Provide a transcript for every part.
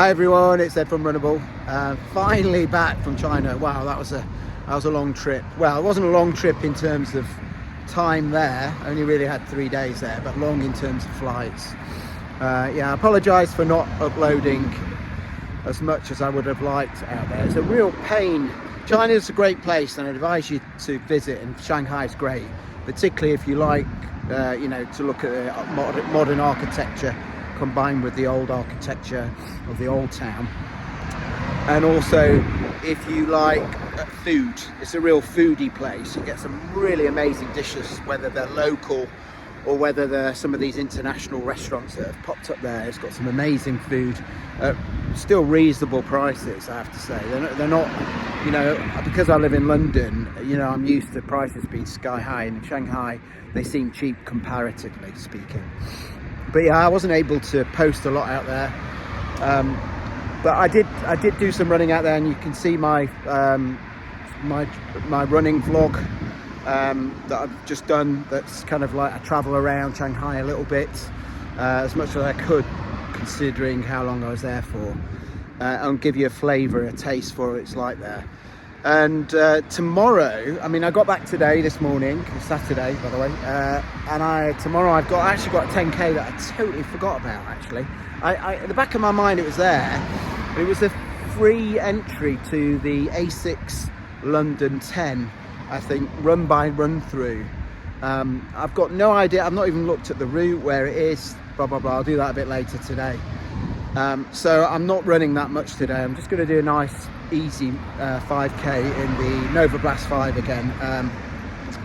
Hi everyone, it's Ed from Runnable. Finally back from China. Wow, that was a long trip. Well, it wasn't a long trip in terms of time there. I only really had 3 days there, but long in terms of flights. Yeah, I apologise for not uploading as much as I would have liked out there. It's a real pain. China's a great place, and I advise you to visit, and Shanghai is great, particularly if you like, to look at modern architecture combined with the old architecture of the old town. And also if you like food, it's a real foodie place. You get some really amazing dishes, whether they're local or whether they're some of these international restaurants that have popped up there. It's got some amazing food at still reasonable prices, I have to say. They're not, because I live in London, I'm used to prices being sky high, and in Shanghai they seem cheap comparatively speaking. But yeah, I wasn't able to post a lot out there, but I did do some running out there, and you can see my my running vlog that I've just done. That's kind of like I travel around Shanghai a little bit, as much as I could, considering how long I was there for, and give you a flavour, a taste for what it's like there. And tomorrow, I got back this morning, Saturday by the way, and tomorrow I've actually got a 10k that I totally forgot about. Actually, in the back of my mind it was there. It was a free entry to the ASICS London 10, I think, run by run through. I've got no idea. I've not even looked at the route, where it is, blah blah blah. I'll do that a bit later today. So I'm not running that much today. I'm just going to do a nice easy 5k in the Novablast 5 again.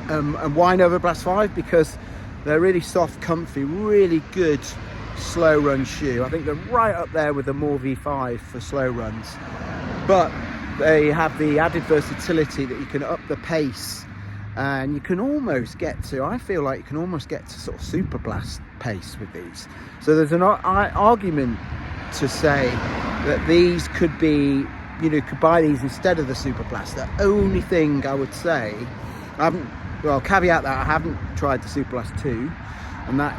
And why Novablast 5? Because they're really soft, comfy, really good slow run shoe. I think they're right up there with the More V5 for slow runs, but they have the added versatility that you can up the pace, and you can almost get to, I feel like you can almost get to sort of Superblast pace with these. So there's an argument to say that these could be, could buy these instead of the Superblast. The only thing I would say, caveat that I haven't tried the Superblast 2, and that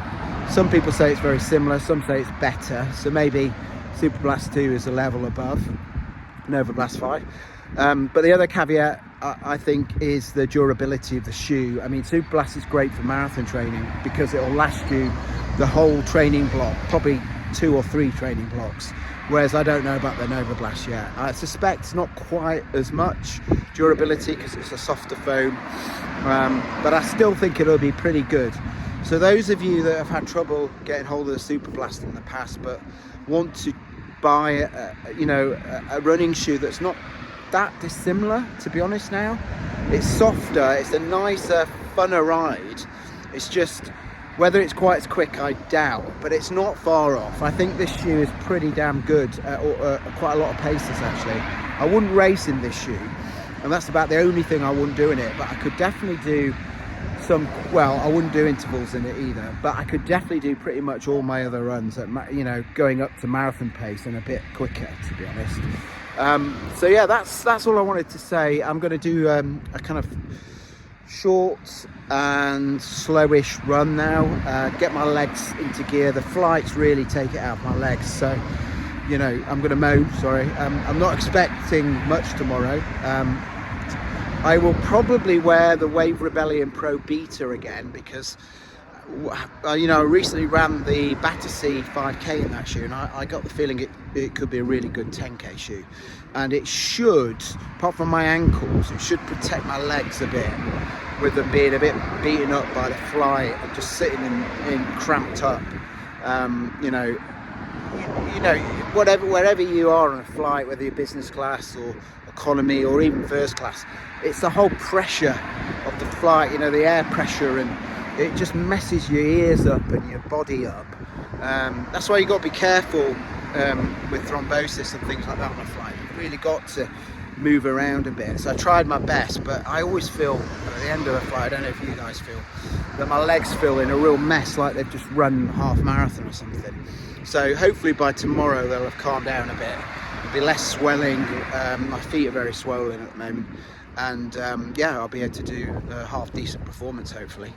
some people say it's very similar, some say it's better, so maybe Superblast 2 is a level above Novablast 5. But the other caveat I think is the durability of the shoe. Superblast is great for marathon training because it'll last you the whole training block, probably 2 or 3 training blocks, whereas I don't know about the Novablast yet. I suspect it's not quite as much durability because it's a softer foam, but I still think it'll be pretty good. So those of you that have had trouble getting hold of the Superblast in the past but want to buy a running shoe that's not that dissimilar, to be honest, now, it's softer, it's a nicer, funner ride. It's just whether it's quite as quick, I doubt, but it's not far off. I think this shoe is pretty damn good at quite a lot of paces actually. I wouldn't race in this shoe, and that's about the only thing I wouldn't do in it, but I could definitely do I wouldn't do intervals in it either, but I could definitely do pretty much all my other runs at, going up to marathon pace and a bit quicker, to be honest. So yeah, that's all I wanted to say. I'm going to do a kind of short and slowish run now, get my legs into gear. The flights really take it out of my legs, so I'm going to moan, sorry. I'm not expecting much tomorrow. I will probably wear the Wave Rebellion Pro Beta again because I recently ran the Battersea 5k in that shoe, and I got the feeling it could be a really good 10k shoe, and it should, apart from my ankles, it should protect my legs a bit, with them being a bit beaten up by the flight and just sitting in cramped up. Wherever you are on a flight, whether you're business class or economy or even first class, it's the whole pressure of the flight, the air pressure, and it just messes your ears up and your body up. That's why you got to be careful with thrombosis and things like that on a flight. You've really got to move around a bit. So I tried my best, but I always feel at the end of a flight, I don't know if you guys feel, that my legs feel in a real mess, like they've just run half marathon or something. So hopefully by tomorrow they'll have calmed down a bit. There'll be less swelling. My feet are very swollen at the moment, and I'll be able to do a half decent performance hopefully.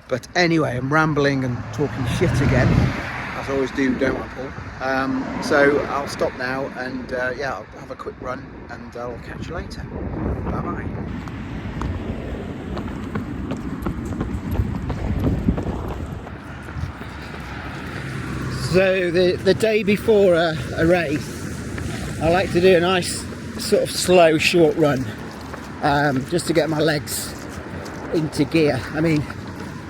But anyway, I'm rambling and talking shit again. I'll as I always do, don't I, Paul? So I'll stop now and yeah, I'll have a quick run and I'll catch you later. Bye bye. So the day before a race, I like to do a nice sort of slow short run, just to get my legs into gear. I mean,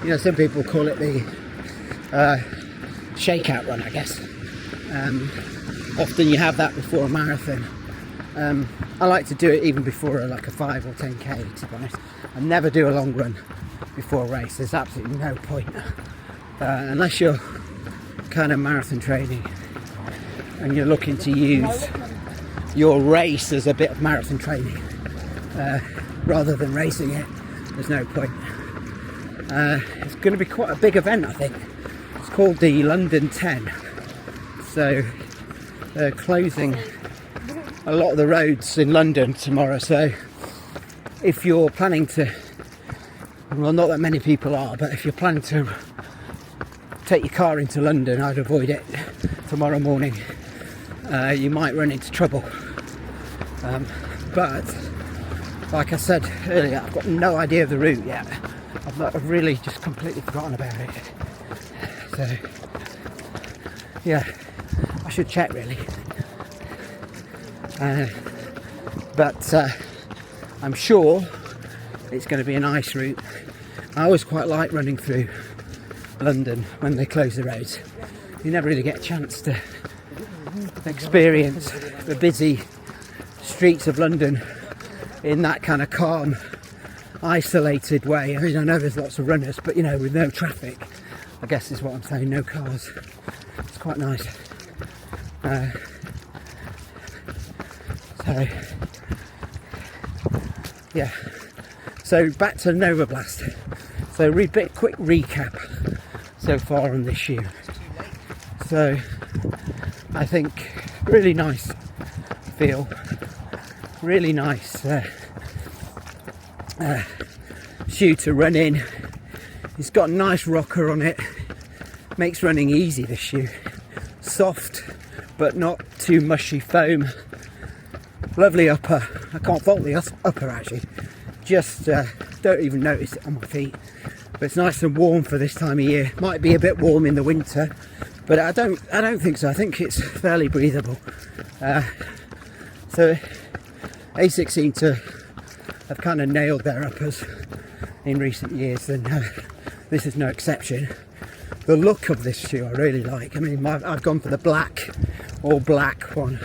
you know, some people call it the shakeout run, I guess. Often you have that before a marathon. I like to do it even before like a 5 or 10k, to be honest. I never do a long run before a race. There's absolutely no point, unless you're kind of marathon training and you're looking to use your race as a bit of marathon training, rather than racing it. There's no point. It's going to be quite a big event, I think. It's called the London 10. So they're closing a lot of the roads in London tomorrow. So if you're planning to, well, not that many people are, but if you're planning to take your car into London, I'd avoid it tomorrow morning. You might run into trouble. But like I said earlier, I've got no idea of the route yet. I've really just completely forgotten about it. So yeah, I should check really. But I'm sure it's going to be a nice route. I always quite like running through London when they close the roads. You never really get a chance to experience the busy streets of London in that kind of calm, isolated way. I mean, I know there's lots of runners, but you know, with no traffic, I guess is what I'm saying, no cars. It's quite nice. So yeah, so back to Novablast. So quick recap so far on this shoe. So I think really nice feel, really nice shoe to run in. It's got a nice rocker on it, makes running easy, this shoe. Soft but not too mushy foam. Lovely upper. I can't fault the upper actually. Just don't even notice it on my feet. But it's nice and warm for this time of year. Might be a bit warm in the winter, but I don't think so. I think it's fairly breathable. So ASICS seem to have kind of nailed their uppers in recent years, and this is no exception. The look of this shoe I really like. I mean, I've gone for the black, all black one,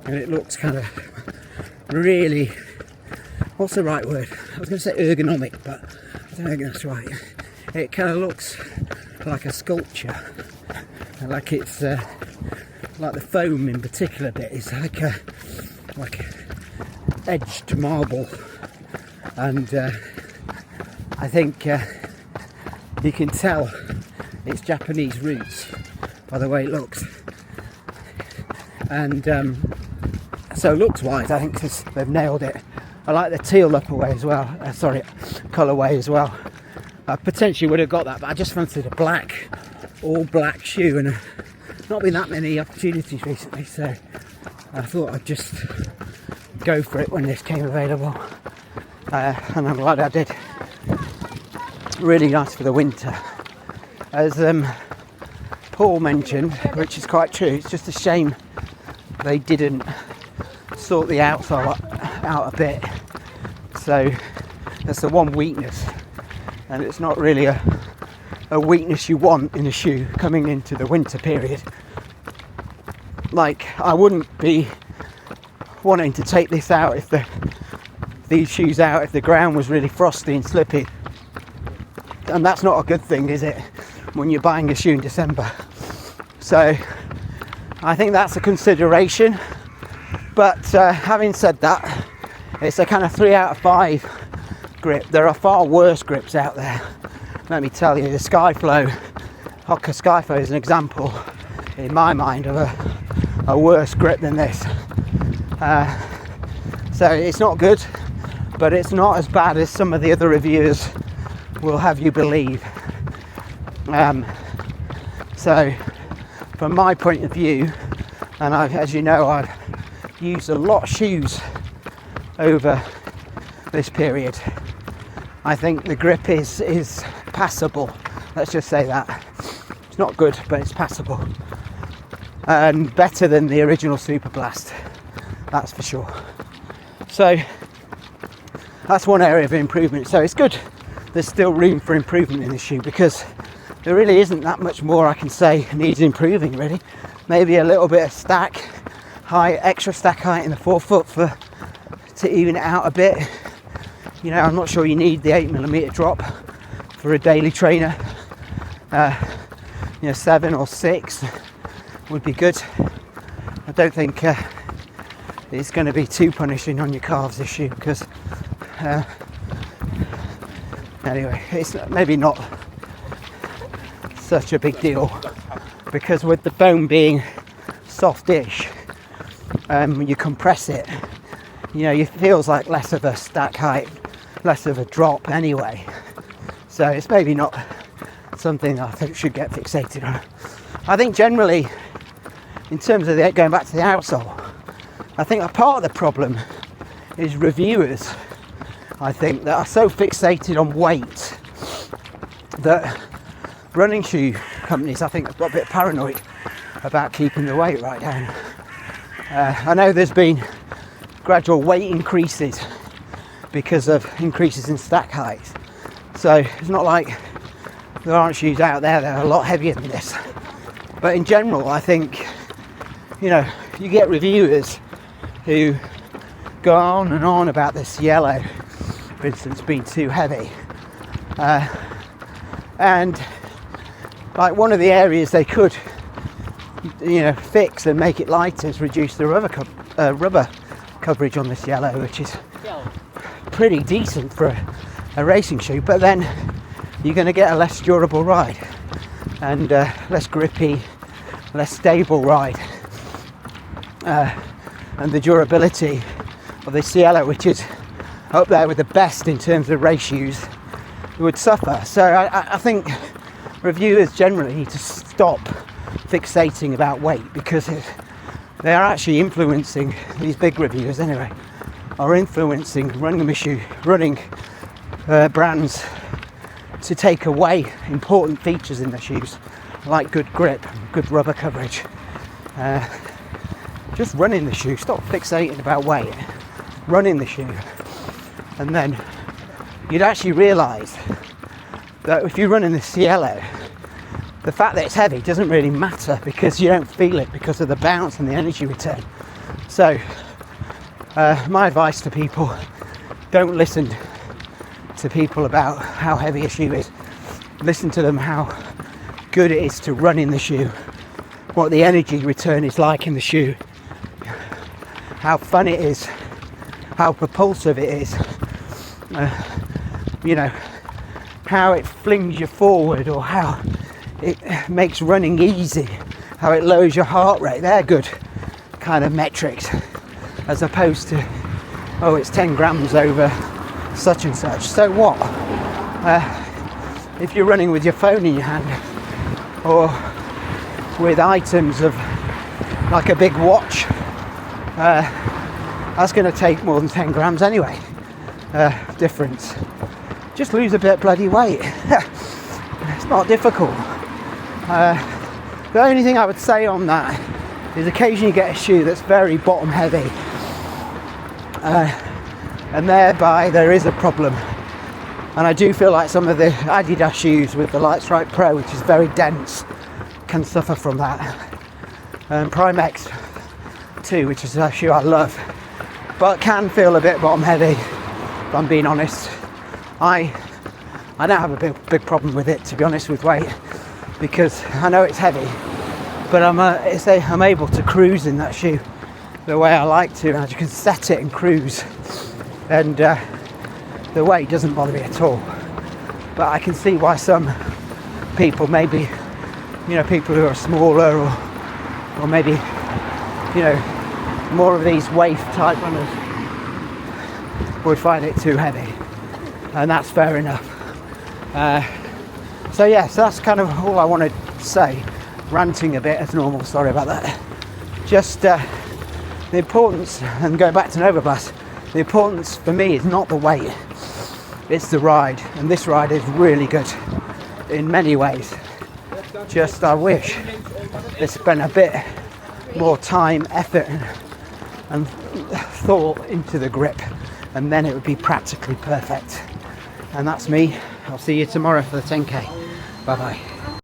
and it looks kind of really, what's the right word? I was going to say ergonomic, but I don't think that's right. It kind of looks like a sculpture, like it's like the foam in particular bit is like edged marble, and I think you can tell it's Japanese roots by the way it looks. And so looks wise, I think they've nailed it. I like the teal upperway as well, colourway as well. I potentially would have got that, but I just fancied a black, all black shoe, and not been that many opportunities recently, so I thought I'd just go for it when this came available, and I'm glad I did. Really nice for the winter. As Paul mentioned, which is quite true, it's just a shame they didn't sort the outsole out a bit. So that's the one weakness, and it's not really a weakness you want in a shoe coming into the winter period. Like, I wouldn't be wanting to take this out these shoes out if the ground was really frosty and slippy, and that's not a good thing, is it, when you're buying a shoe in December? So I think that's a consideration. But having said that, it's a kind of 3 out of 5 grip. There are far worse grips out there, let me tell you. The Skyflow, Hoka Skyflow is an example in my mind of a worse grip than this. So it's not good, but it's not as bad as some of the other reviewers will have you believe. So from my point of view, and as you know, I've used a lot of shoes over this period, I think the grip is passable. Let's just say that. It's not good, but it's passable. And better than the original Superblast, that's for sure. So that's one area of improvement. So it's good there's still room for improvement in the shoe, because there really isn't that much more I can say needs improving really. Maybe a little bit of stack height, extra stack height in the forefoot to even it out a bit. You know, I'm not sure you need the 8mm drop for a daily trainer. 7 or 6 would be good. I don't think it's going to be too punishing on your calves this shoe, because anyway, it's maybe not such a big deal, because with the bone being softish, when you compress it, you know, it feels like less of a stack height, less of a drop anyway. So it's maybe not something I think should get fixated on. I think generally, in terms of going back to the outsole, I think a part of the problem is reviewers, I think, that are so fixated on weight that running shoe companies, I think, have got a bit paranoid about keeping the weight right down. I know there's been gradual weight increases because of increases in stack height. So it's not like there aren't shoes out there that are a lot heavier than this. But in general, I think, you know, you get reviewers who go on and on about this yellow, for instance, being too heavy. And like one of the areas they could, you know, fix and make it lighter is reduce the rubber coverage on this yellow, which is pretty decent for a racing shoe, but then you're going to get a less durable ride and less grippy, less stable ride, and the durability of this yellow, which is up there with the best in terms of race shoes, would suffer. So I think reviewers generally need to stop fixating about weight, because they are actually influencing, these big reviewers anyway, are influencing running brands to take away important features in their shoes, like good grip, good rubber coverage. Just running the shoe, stop fixating about weight, running the shoe, and then you'd actually realise that if you run in the Cielo, the fact that it's heavy doesn't really matter, because you don't feel it because of the bounce and the energy return. So my advice to people, don't listen to people about how heavy a shoe is. Listen to them how good it is to run in the shoe, what the energy return is like in the shoe, how fun it is, how propulsive it is, you know, how it flings you forward, or how it makes running easy, how it lowers your heart rate. They're good kind of metrics, as opposed to, oh, it's 10 grams over such and such. So what? If you're running with your phone in your hand, or with items of like a big watch, that's going to take more than 10 grams anyway. Difference. Just lose a bit of bloody weight. It's not difficult. The only thing I would say on that is occasionally get a shoe that's very bottom heavy, and thereby there is a problem. And I do feel like some of the Adidas shoes with the Light Strike Pro, which is very dense, can suffer from that. Prime X 2, which is a shoe I love, but can feel a bit bottom heavy, if I'm being honest. I don't have a big problem with it, to be honest, with weight, because I know it's heavy, but I'm able to cruise in that shoe the way I like to, and you can set it and cruise, and the weight doesn't bother me at all. But I can see why some people, maybe, you know, people who are smaller, or maybe, you know, more of these waif type runners, would find it too heavy, and that's fair enough. So yeah, so that's kind of all I wanted to say. ranting a bit as normal, sorry about that. Just the importance, and going back to Novablast, the importance for me is not the weight, it's the ride, and this ride is really good in many ways. Just I wish they spent a bit more time, effort and thought into the grip, and then it would be practically perfect. And that's me. I'll see you tomorrow for the 10k. Bye bye.